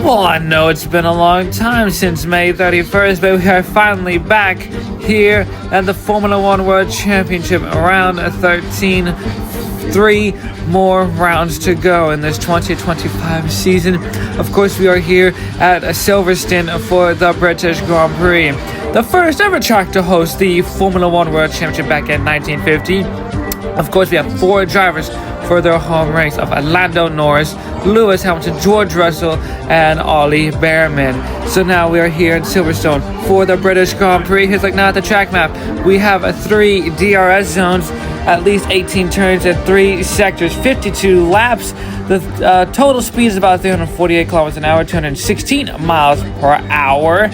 Well, I know it's been a long time since May 31st, but we are finally back here at the Formula One World Championship, round 13. 3 more rounds to go in this 2025 season. Of course, we are here at Silverstone for the British Grand Prix, the first ever track to host the Formula One World Championship back in 1950. Of course, we have 4 drivers for their home race of Lando Norris, Lewis Hamilton, George Russell, and Ollie Bearman. So now we are here in Silverstone for the British Grand Prix. Here's now at the track map. We have 3 DRS zones, at least 18 turns and 3 sectors, 52 laps. The total speed is about 348 kilometers an hour, 216 miles per hour.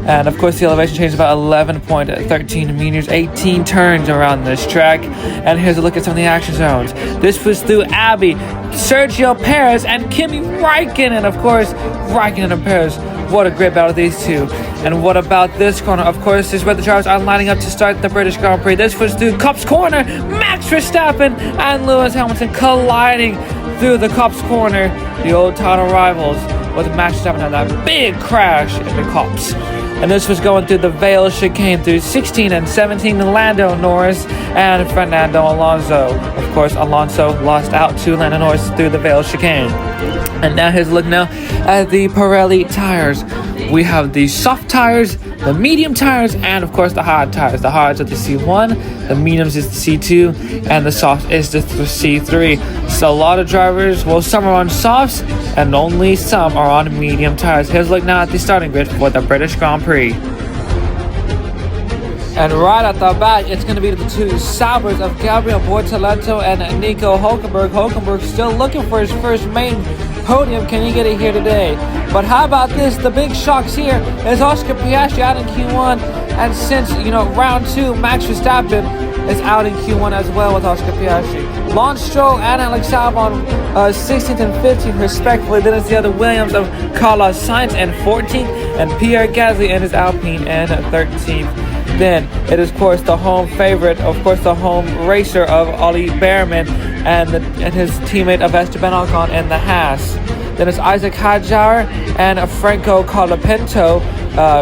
And of course, the elevation change is about 11.13 meters, 18 turns around this track. And here's a look at some of the action zones. This was through Abbey, Sergio Perez, and Kimi Räikkönen. Of course, Räikkönen and Perez. What a great battle, these two. And what about this corner? Of course, this is where the drivers are lining up to start the British Grand Prix. This was through Copse Corner, Max Verstappen and Lewis Hamilton colliding through the Copse Corner. The old title rivals, with Max Verstappen had that big crash in the Copse. And this was going through the Vale chicane through 16 and 17, Lando Norris and Fernando Alonso. Of course, Alonso lost out to Lando Norris through the Vale chicane. And now here's a look now at the Pirelli tires. We have the soft tires, the medium tires, and of course the hard tires. The hards are the C1, the mediums is the C2, and the soft is the C3. So a lot of drivers, well, some are on softs, and only some are on medium tires. Here's a look now at the starting grid for the British Grand Prix. And right at the back, it's going to be the 2 Saubers of Gabriel Bortoleto and Nico Hülkenberg. Hülkenberg still looking for his first main podium. Can he get it here today? But how about this? The big shocks here is Oscar Piastri out in Q1. And since, round 2, Max Verstappen is out in Q1 as well with Oscar Piastri. Lance Stroll and Alex Albon 16th and 15th respectively. Then it's the other Williams of Carlos Sainz in 14th and Pierre Gasly and his Alpine in 13th. Then it is, of course, the home favorite, of course, the home racer of Ollie Bearman and his teammate of Esteban Ocon in the Haas. Then it's Isaac Hadjar and Franco Colapinto,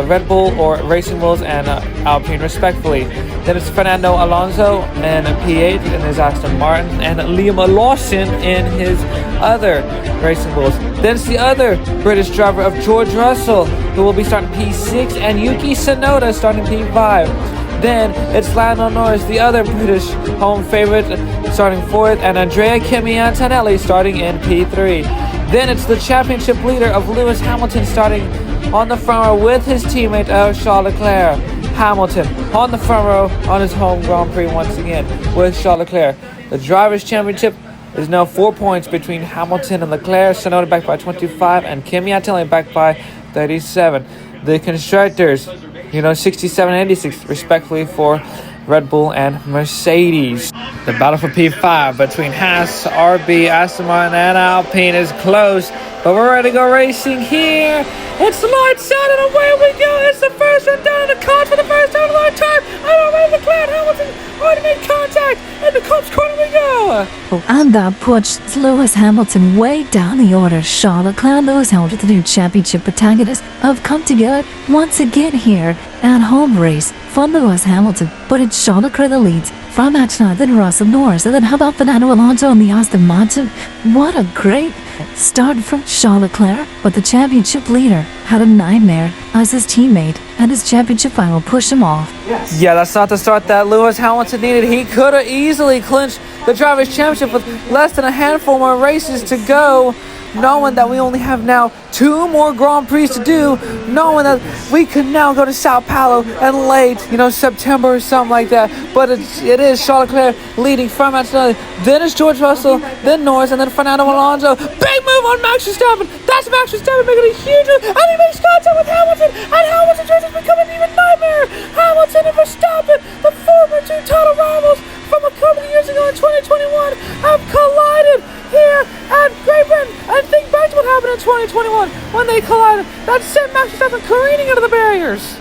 Red Bull or Racing Bulls and Alpine respectively. Then it's Fernando Alonso and P8 in his Aston Martin, and Liam Lawson in his other Racing Bulls. Then it's the other British driver of George Russell, who will be starting P6, and Yuki Tsunoda starting P5. Then it's Lando Norris, the other British home favorite, starting 4th, and Andrea Kimi Antonelli starting in P3. Then it's the championship leader of Lewis Hamilton starting on the front row with his teammate Charles Leclerc. Hamilton on the front row on his home Grand Prix once again with Charles Leclerc. The Drivers' Championship is now 4 points between Hamilton and Leclerc. Tsunoda backed by 25 and Kimi Antonelli backed by 37. The Constructors, 67 and 86 respectively for Red Bull and Mercedes. The battle for P5 between Haas, RB, Aston Martin, and Alpine is close, but we're ready to go racing here. It's lights out and away we go. It's the first run down in the cards for the first time in a long time. I'm already declared Hamilton already made contact, and the Copse Corner we go. And that pushed Lewis Hamilton way down the order. Charles Leclerc, Lewis Hamilton, the new championship protagonists, have come together once again here at home race for Lewis Hamilton. But it's Charles Leclerc that leads from Max then Russell Norris, and then how about Fernando Alonso and the Aston Martin? What a great start from Charles Leclerc, but the championship leader had a nightmare as his teammate and his championship rival pushed him off. Yeah, that's not the start that Lewis Hamilton needed. He could have easily clinched the Drivers' Championship with less than a handful more races to go, knowing that we only have now 2 more Grand Prix to do, knowing that we could now go to Sao Paulo and late, September or something like that. But it is Charles Leclerc leading from Antonelli. Then it's George Russell, then Norris, and then Fernando Alonso. Big move on Max Verstappen. That's Max Verstappen making a huge move, and he makes contact with Hamilton, and Hamilton's race has become an even nightmare. Hamilton and Verstappen, the former 2 title rivals from a couple of years ago in 2021, have collided here at Great Britain. And think back to what happened in 2021 when they collided. That sent Max Verstappen careening into the barriers.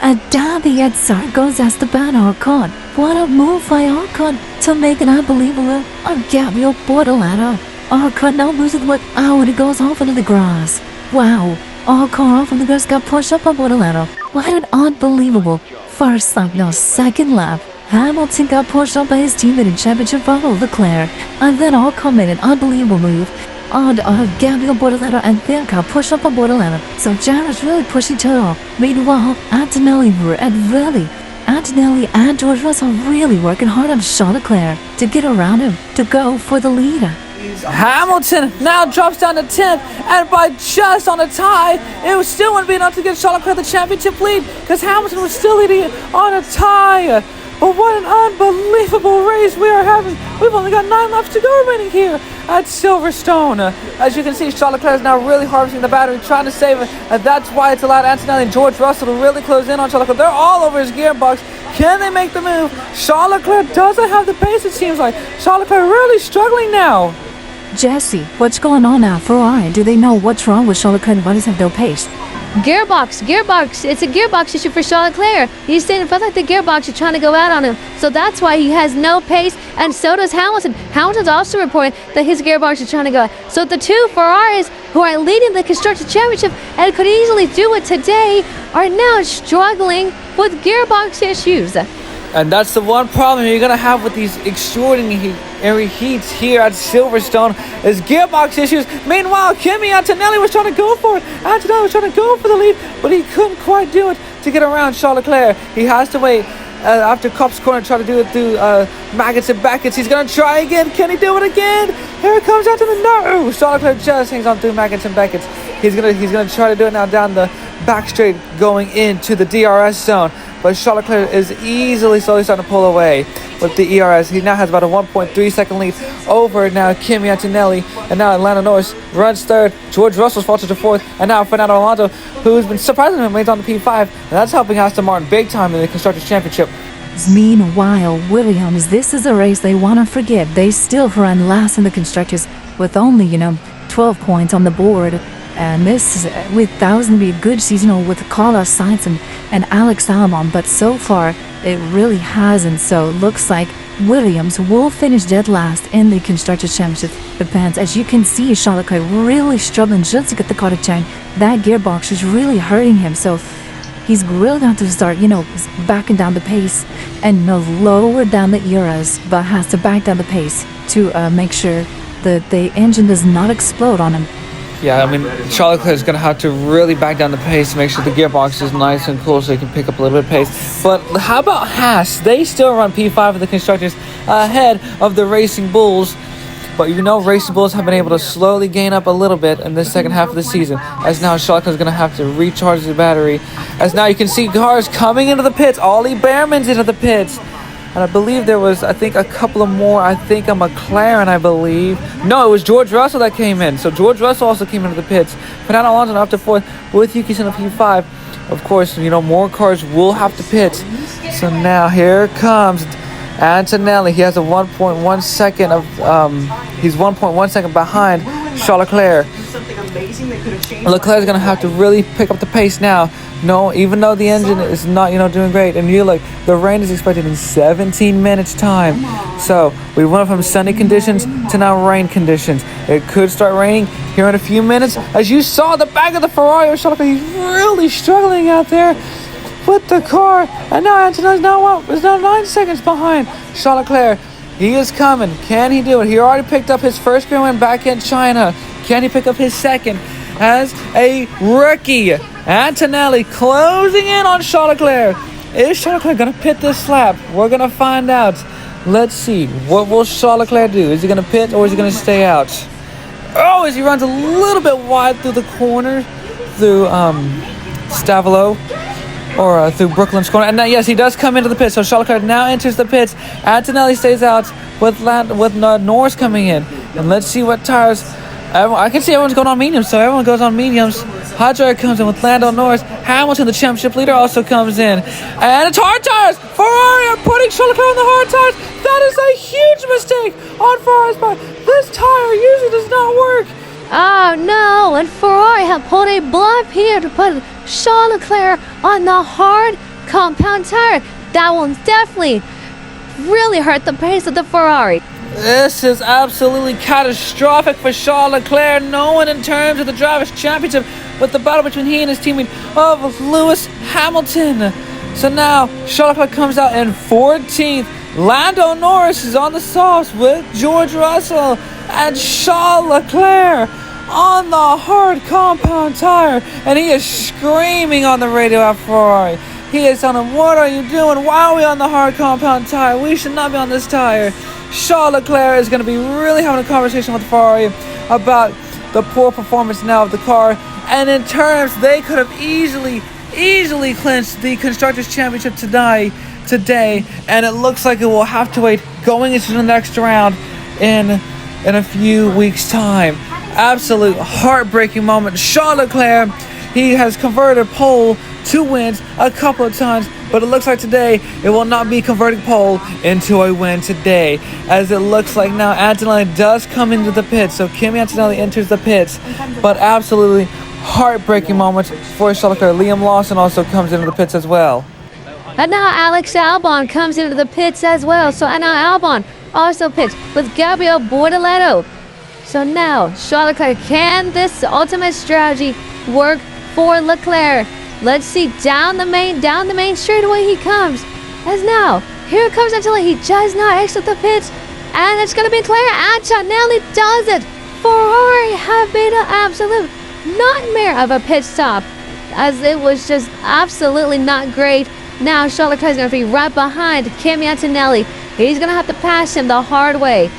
And down the outside goes Esteban Ocon. What a move by Ocon to make an unbelievable on Gabriel Bortoleto. Ocon now loses the whip. Oh, and it goes off into the grass. Wow, all car from the girls got pushed up on Bordelano. What an unbelievable first lap, no, second lap. Hamilton got pushed up by his teammate in championship rival Leclerc, and then all come in an unbelievable move on Gabriel Bordelano, and then got pushed up on Bordelano. So Jarrett's really pushed each other off. Meanwhile, Antonelli and George Russell really working hard on Charles Leclerc to get around him to go for the lead. Hamilton now drops down to 10th, and by just on a tie, it still wouldn't be enough to get Charles Leclerc the championship lead, because Hamilton was still leading on a tie. But what an unbelievable race we are having. We've only got 9 laps to go remaining here at Silverstone. As you can see, Charles Leclerc is now really harvesting the battery, trying to save it, and that's why it's allowed Antonelli and George Russell to really close in on Charles Leclerc. They're all over his gearbox. Can they make the move? Charles Leclerc doesn't have the pace, it seems like. Charles Leclerc really struggling now. Jesse, what's going on now? Ferrari, do they know what's wrong with Charles Leclerc? Why does he have no pace? Gearbox. It's a gearbox issue for Charles Leclerc. He's saying it feels like the gearbox is trying to go out on him. So that's why he has no pace, and so does Hamilton. Hamilton's also reporting that his gearbox is trying to go out. So the two Ferraris who are leading the Constructors' Championship and could easily do it today are now struggling with gearbox issues. And that's the one problem you're going to have with these extraordinary heats here at Silverstone is gearbox issues. Meanwhile, Kimi Antonelli was trying to go for it. Antonelli was trying to go for the lead, but he couldn't quite do it to get around Charles Leclerc. He has to wait after Kopp's corner, try to do it through Maggots and Backets. He's going to try again. Can he do it again? Here it comes Antonelli. No! Charles Leclerc just hangs on through Maggots and Backets. He's gonna try to do it now down the back straight going into the DRS zone. But Charles Leclerc is slowly starting to pull away with the ERS. He now has about a 1.3 second lead over now Kimi Antonelli. And now Lando Norris runs third. George Russell's faltered to fourth. And now Fernando Alonso, who's been surprisingly remains on the P5. And that's helping Aston Martin big time in the Constructors' Championship. Meanwhile, Williams, this is a race they want to forget. They still run last in the Constructors with only, 12 points on the board. And this that was going to be a good season with Carlos Sainz and Alex Albon, but so far it really hasn't. So it looks like Williams will finish dead last in the Constructors' Championship events. As you can see, Charles Leclerc really struggling just to get the car to turn. That gearbox is really hurting him. So he's really going to start, backing down the pace and lower down the eras, but has to back down the pace to make sure that the engine does not explode on him. Yeah, I mean, Charles Leclerc is going to have to really back down the pace to make sure the gearbox is nice and cool so he can pick up a little bit of pace. But how about Haas? They still run P5 of the Constructors ahead of the Racing Bulls. But Racing Bulls have been able to slowly gain up a little bit in the second half of the season. As now Charles Leclerc is going to have to recharge the battery. As now you can see cars coming into the pits. Ollie Behrman's into the pits. And I believe there was, a couple of more. I think a McLaren, I believe. No, it was George Russell that came in. So George Russell also came into the pits. Fernando Alonso up to fourth with Yuki Tsunoda P5. Of course, more cars will have to pit. So now here comes Antonelli. He has a 1.1 second he's 1.1 second behind Charles Leclerc. Leclerc is going to have to really pick up the pace now. No, even though the engine is not, doing great. And the rain is expected in 17 minutes time. So we went from sunny conditions to now rain conditions. It could start raining here in a few minutes. As you saw the back of the Ferrari, Charles Leclerc, he's really struggling out there with the car. And now Antonelli is now 9 seconds behind Charles Leclerc. He is coming. Can he do it? He already picked up his first Grand win back in China. Can he pick up his second as a rookie? Antonelli closing in on Charles Leclerc. Is Charles Leclerc going to pit this lap? We're going to find out. Let's see. What will Charles Leclerc do? Is he going to pit or is he going to stay out? Oh, as he runs a little bit wide through the corner, through Stavolo, or through Brooklyn's corner. And now, yes, he does come into the pit. So Charles Leclerc now enters the pits. Antonelli stays out with Norris coming in. And let's see what tires. I can see everyone's going on mediums, so everyone goes on mediums. Hydra comes in with Lando Norris. Hamilton, the championship leader, also comes in. And it's hard tires! Ferrari are putting Charles Leclerc on the hard tires! That is a huge mistake on Ferrari's part. This tire usually does not work. Oh no, and Ferrari have pulled a bluff here to put Charles Leclerc on the hard compound tire. That will definitely really hurt the pace of the Ferrari. This is absolutely catastrophic for Charles Leclerc, knowing in terms of the Drivers' Championship with the battle between he and his teammate of Lewis Hamilton. So now Charles Leclerc comes out in 14th. Lando Norris is on the softs with George Russell, and Charles Leclerc on the hard compound tire, and he is screaming on the radio at Ferrari. He is telling him, what are you doing? Why are we on the hard compound tire? We should not be on this tire. Charles Leclerc is going to be really having a conversation with Ferrari about the poor performance now of the car, and in terms they could have easily clinched the Constructors' Championship today, and it looks like it will have to wait going into the next round in a few weeks' time. Absolute heartbreaking moment. Charles Leclerc, he has converted pole to wins a couple of times, but it looks like today it will not be converting pole into a win today, as it looks like now Antonelli does come into the pits. So Kimi Antonelli enters the pits, but absolutely heartbreaking moment for Charles Leclerc. Liam Lawson also comes into the pits as well. And now Alex Albon comes into the pits as well. So and now Albon also pits with Gabriel Bortoleto. So now Charles Leclerc, can this ultimate strategy work for Leclerc? Let's see, down the main straightaway he comes. As now, here comes Antonelli. He does not exit the pits, and it's going to be Leclerc. Antonelli does it. Ferrari have been an absolute nightmare of a pit stop, as it was just absolutely not great. Now Charles Leclerc is going to be right behind Kimi Antonelli. He's going to have to pass him the hard way.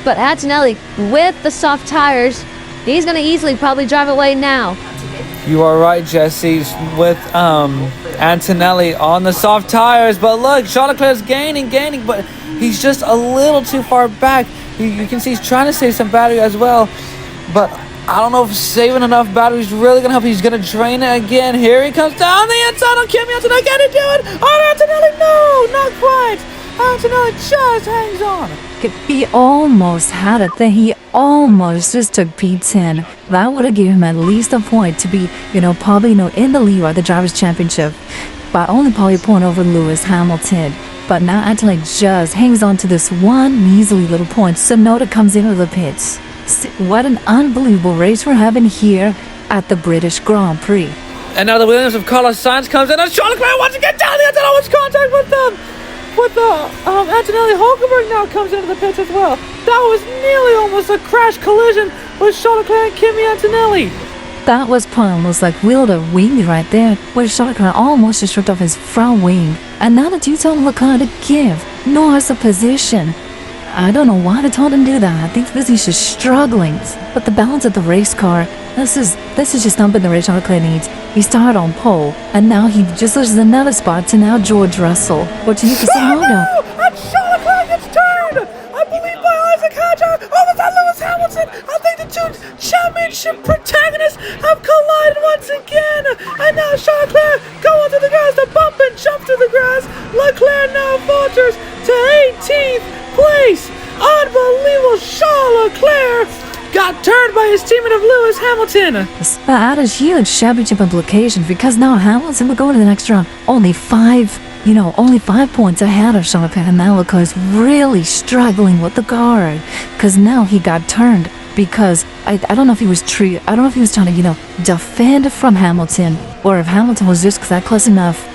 But Antonelli, with the soft tires, he's going to easily probably drive away now. You are right, Jesse, with Antonelli on the soft tires. But look, Charles Leclerc is gaining, but he's just a little too far back. You can see he's trying to save some battery as well. But I don't know if saving enough battery is really going to help. He's going to drain it again. Here he comes down the inside on Kimi Antonelli. Can he do it? On Antonelli? No, not quite. Antonelli just hangs on. He almost had it there. He almost just took P10. That would have given him at least a point to be, probably, in the lead of the Drivers' Championship, but only probably a point over Lewis Hamilton. But now Antonelli just hangs on to this one measly little point. Tsunoda comes into the pits. What an unbelievable race we're having here at the British Grand Prix. And now the Williams of Carlos Sainz comes in, and Charles Leclerc wants to get down the inside. How much contact with them? Antonelli. Hulkenberg now comes into the pits as well. That was nearly almost a crash collision with Charles Leclerc and Kimi Antonelli. That was almost like wheel to wing right there, where Charles Leclerc almost just stripped off his front wing. And now the two told Leclerc to give Norris a position. I don't know why they told him to do that. I think this is just struggling. But the balance of the race car, this is just not been the race Charles Leclerc needs. He started on pole, and now he just loses another spot to now George Russell or to Yuki Tsunoda. And Charles Leclerc gets turned, I believe, by Isaac Hadjar over to Lewis Hamilton. I think the two championship protagonists have collided once again. And now Charles Leclerc going through the grass, the bump and jump through the grass. Leclerc now falters to 18th place. Unbelievable. Charles Leclerc got turned by his teammate of Lewis Hamilton. That is huge championship implications, because now Hamilton will go to the next round only 5 points ahead of Charles Leclerc, and now Leclerc is really struggling with the car, because now he got turned. Because I don't know if he was trying to defend from Hamilton, or if Hamilton was just that close enough.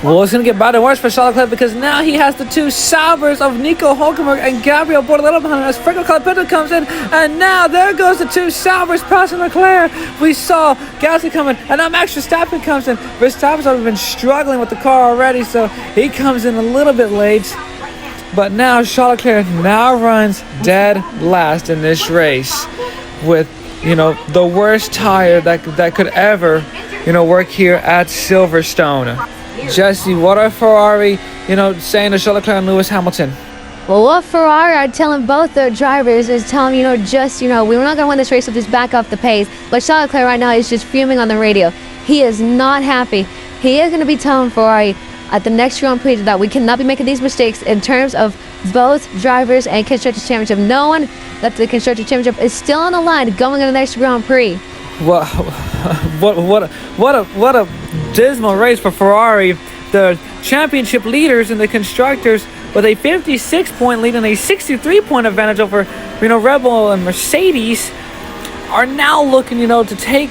Well, it's going to get better and worse for Charles Leclerc, because now he has the two Saubers of Nico Hulkenberg and Gabriel Bortoleto behind him as Franco Colapinto comes in, and now there goes the two Saubers passing Leclerc. We saw Gasly coming, and now Max Verstappen comes in. Verstappen's already been struggling with the car already, so he comes in a little bit late. But now Charles Leclerc now runs dead last in this race with, the worst tire that could ever, work here at Silverstone. Jesse, what are Ferrari, saying to Charles Leclerc and Lewis Hamilton? Well, what Ferrari are telling both their drivers is telling them, we're not going to win this race, so just back off the pace. But Charles Leclerc right now is just fuming on the radio. He is not happy. He is going to be telling Ferrari at the next Grand Prix that we cannot be making these mistakes in terms of both drivers and Constructors' Championship, knowing that the Constructors' Championship is still on the line going into the next Grand Prix. What a dismal race for Ferrari. The championship leaders and the constructors with a 56-point lead and a 63-point advantage over, Red Bull and Mercedes, are now looking, to take.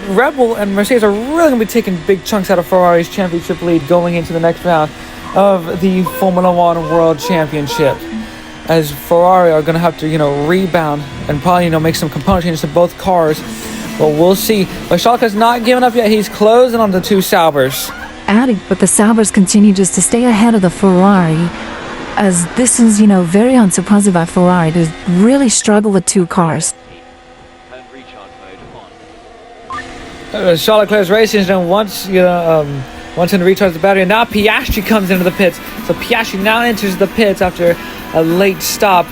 Red Bull and Mercedes are really going to be taking big chunks out of Ferrari's championship lead going into the next round of the Formula One World Championship, as Ferrari are going to have to, rebound and probably, make some component changes to both cars. But we'll see. But Charles Leclerc's not giving up yet. He's closing on the two Saubers. Adding, but the Saubers continue just to stay ahead of the Ferrari, as this is, very unsurprising by Ferrari to really struggle with two cars. Charles Leclerc's racing engine once him to recharge the battery, and now Piastri comes into the pits. So Piastri now enters the pits after a late stop,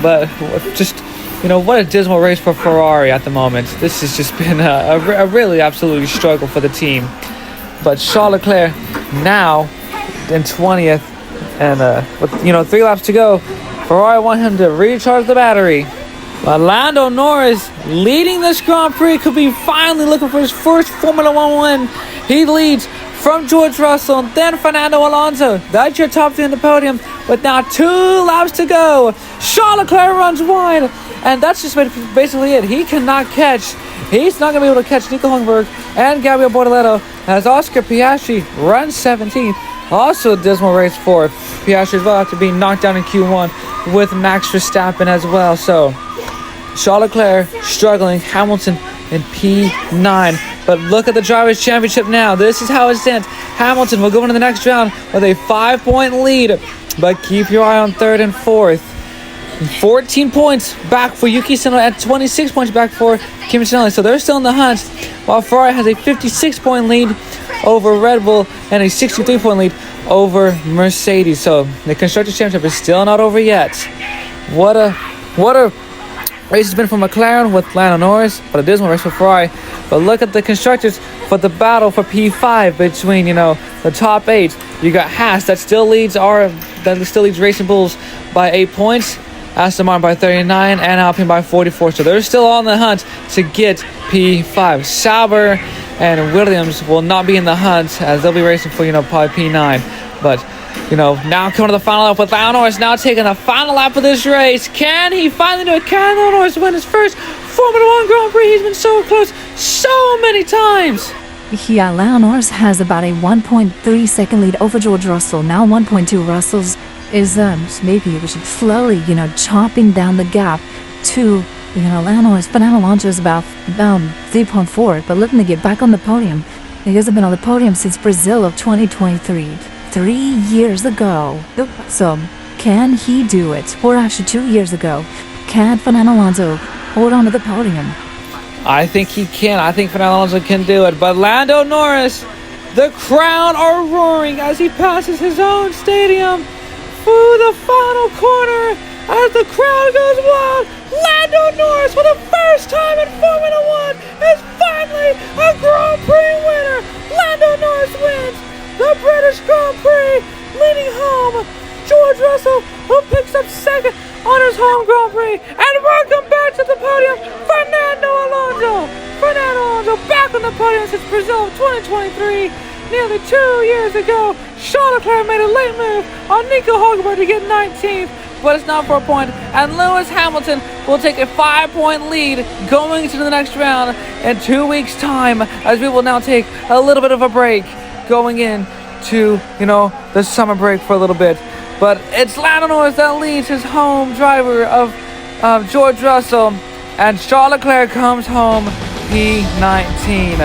but just what a dismal race for Ferrari at the moment. This has just been a really absolutely struggle for the team. But Charles Leclerc now in 20th, and with 3 laps to go, Ferrari want him to recharge the battery. But Lando Norris, leading this Grand Prix, could be finally looking for his first Formula One win. He leads from George Russell, then Fernando Alonso. That's your top 3 in the podium, with now 2 laps to go. Charles Leclerc runs wide, and that's just basically it. He cannot catch. He's not going to be able to catch Nico Hülkenberg and Gabriel Bortoleto, as Oscar Piastri runs 17th. Also a dismal race for Piastri as well, after being knocked down in Q1 with Max Verstappen as well. So Charles Leclerc struggling, Hamilton in P9. But look at the Drivers' Championship now. This is how it stands. Hamilton will go into the next round with a 5-point lead. But keep your eye on 3rd and 4th. 14 points back for Yuki Tsunoda and 26 points back for Kimi Raikkonen. So they're still in the hunt, while Ferrari has a 56-point lead over Red Bull and a 63-point lead over Mercedes. So the Constructors' Championship is still not over yet. What a race has been for McLaren with Lando Norris, but a dismal race for Ferrari. But look at the Constructors for the battle for P5 between, the top 8. You got Haas that still leads Racing Bulls by 8 points, Aston Martin by 39, and Alpine by 44. So they're still on the hunt to get P5. Sauber and Williams will not be in the hunt, as they'll be racing for, probably P9. But now coming to the final lap with Lando Norris now taking the final lap of this race. Can he finally do it? Can Lando Norris win his first Formula One Grand Prix? He's been so close so many times. Yeah, Lando Norris has about a 1.3 second lead over George Russell. Now 1.2. Russell's is maybe we should slowly, chopping down the gap to, Lando Norris. Fernando Alonso is about 3.4, but looking to get back on the podium. He hasn't been on the podium since Brazil of 2023. 3 years ago. So, can he do it? Or actually 2 years ago. Can Fernando Alonso hold on to the podium? I think he can. I think Fernando Alonso can do it. But Lando Norris, the crowd are roaring as he passes his own stadium through the final corner as the crowd goes wild. Lando Norris, for the first time in Formula One, is finally a Grand Prix winner. Lando Norris wins the British Grand Prix, leading home George Russell, who picks up 2nd on his home Grand Prix. And welcome back to the podium, Fernando Alonso. Fernando Alonso back on the podium since Brazil 2023. Nearly 2 years ago, Charles Leclerc made a late move on Nico Hülkenberg to get 19th, but it's not for a point. And Lewis Hamilton will take a 5-point lead going into the next round in 2 weeks' time, as we will now take a little bit of a break going into, the summer break for a little bit. But it's Lando Norris that leads his home driver of George Russell, and Charles Leclerc comes home P19.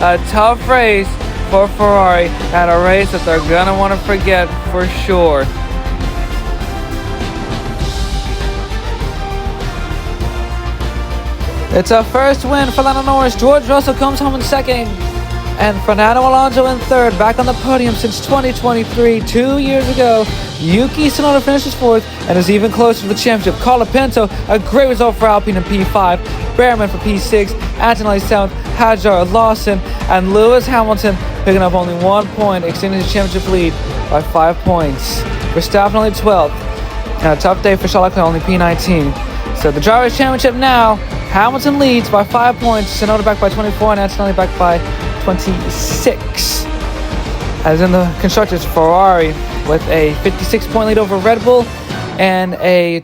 A tough race for Ferrari, and a race that they're gonna want to forget for sure. It's a first win for Lando Norris. George Russell comes home in 2nd, and Fernando Alonso in 3rd, back on the podium since 2023, 2 years ago. Yuki Tsunoda finishes 4th and is even closer to the championship. Colapinto, a great result for Alpine in P5. Behrman for P6, Antonelli 7th, Hadjar, Lawson, and Lewis Hamilton picking up only 1 point, extending his championship lead by 5 points. Verstappen only 12th, and a tough day for Charles Leclerc, only P19. So the Drivers' Championship now, Hamilton leads by 5 points, Tsunoda back by 24, and Antonelli back by 26. as in the constructors, Ferrari with a 56-point lead over Red Bull and a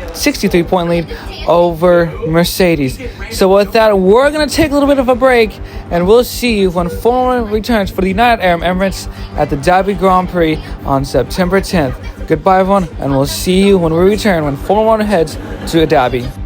63-point lead over Mercedes. So with that, we're going to take a little bit of a break, and we'll see you when Formula 1 returns for the United Arab Emirates at the Dhabi Grand Prix on September 10th. Goodbye, everyone, and we'll see you when we return when Formula 1 heads to Dhabi.